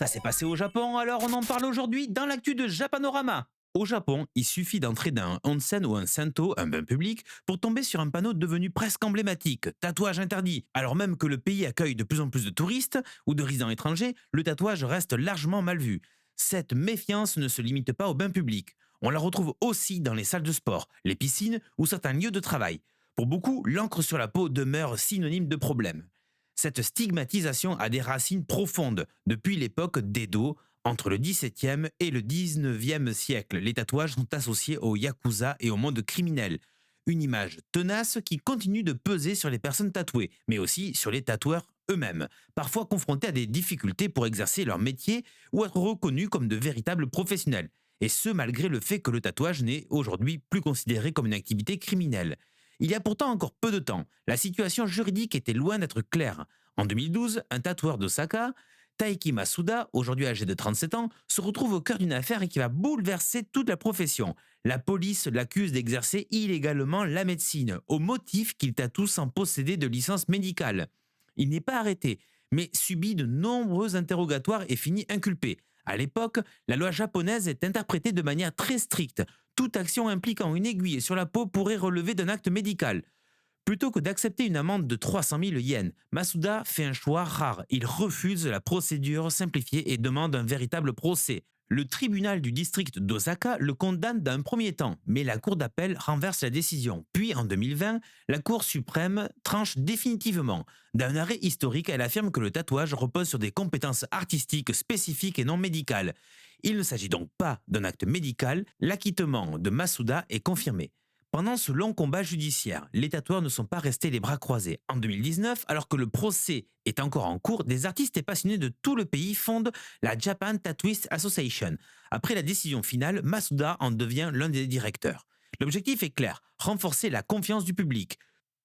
Ça s'est passé au Japon, alors on en parle aujourd'hui dans l'actu de Japanorama. Au Japon, il suffit d'entrer dans un onsen ou un sento, un bain public, pour tomber sur un panneau devenu presque emblématique, tatouage interdit. Alors même que le pays accueille de plus en plus de touristes ou de résidents étrangers, le tatouage reste largement mal vu. Cette méfiance ne se limite pas au bain public. On la retrouve aussi dans les salles de sport, les piscines ou certains lieux de travail. Pour beaucoup, l'encre sur la peau demeure synonyme de problème. Cette stigmatisation a des racines profondes depuis l'époque d'Edo. Entre le XVIIe et le XIXe siècle, les tatouages sont associés au yakuza et au monde criminel. Une image tenace qui continue de peser sur les personnes tatouées, mais aussi sur les tatoueurs eux-mêmes, parfois confrontés à des difficultés pour exercer leur métier ou être reconnus comme de véritables professionnels. Et ce, malgré le fait que le tatouage n'est aujourd'hui plus considéré comme une activité criminelle. Il y a pourtant encore peu de temps, la situation juridique était loin d'être claire. En 2012, un tatoueur d'Osaka, Taiki Masuda, aujourd'hui âgé de 37 ans, se retrouve au cœur d'une affaire qui va bouleverser toute la profession. La police l'accuse d'exercer illégalement la médecine, au motif qu'il tatoue sans posséder de licence médicale. Il n'est pas arrêté, mais subit de nombreux interrogatoires et finit inculpé. À l'époque, la loi japonaise est interprétée de manière très stricte. Toute action impliquant une aiguille sur la peau pourrait relever d'un acte médical. Plutôt que d'accepter une amende de 300 000 yens, Masuda fait un choix rare. Il refuse la procédure simplifiée et demande un véritable procès. Le tribunal du district d'Osaka le condamne d'un premier temps, mais la cour d'appel renverse la décision. Puis, en 2020, la Cour suprême tranche définitivement. D'un arrêt historique, elle affirme que le tatouage repose sur des compétences artistiques spécifiques et non médicales. Il ne s'agit donc pas d'un acte médical, l'acquittement de Masuda est confirmé. Pendant ce long combat judiciaire, les tatoueurs ne sont pas restés les bras croisés. En 2019, alors que le procès est encore en cours, des artistes et passionnés de tout le pays fondent la Japan Tattooist Association. Après la décision finale, Masuda en devient l'un des directeurs. L'objectif est clair, renforcer la confiance du public.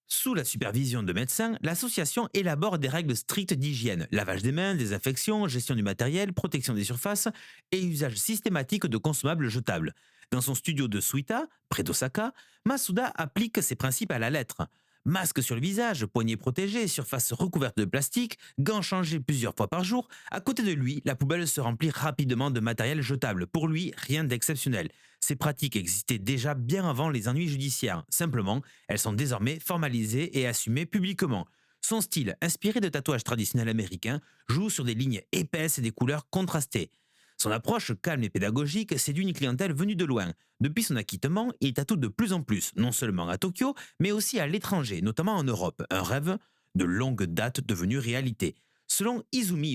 Sous la supervision de médecins, l'association élabore des règles strictes d'hygiène, lavage des mains, désinfection, gestion du matériel, protection des surfaces et usage systématique de consommables jetables. Dans son studio de Suita, près d'Osaka, Masuda applique ces principes à la lettre. Masque sur le visage, poignets protégés, surface recouverte de plastique, gants changés plusieurs fois par jour. À côté de lui, la poubelle se remplit rapidement de matériel jetable. Pour lui, rien d'exceptionnel. Ces pratiques existaient déjà bien avant les ennuis judiciaires. Simplement, elles sont désormais formalisées et assumées publiquement. Son style, inspiré de tatouages traditionnels américains, joue sur des lignes épaisses et des couleurs contrastées. Son approche calme et pédagogique séduit une clientèle venue de loin. Depuis son acquittement, il tatoue de plus en plus, non seulement à Tokyo, mais aussi à l'étranger, notamment en Europe. Un rêve de longue date devenu réalité. Selon Izumi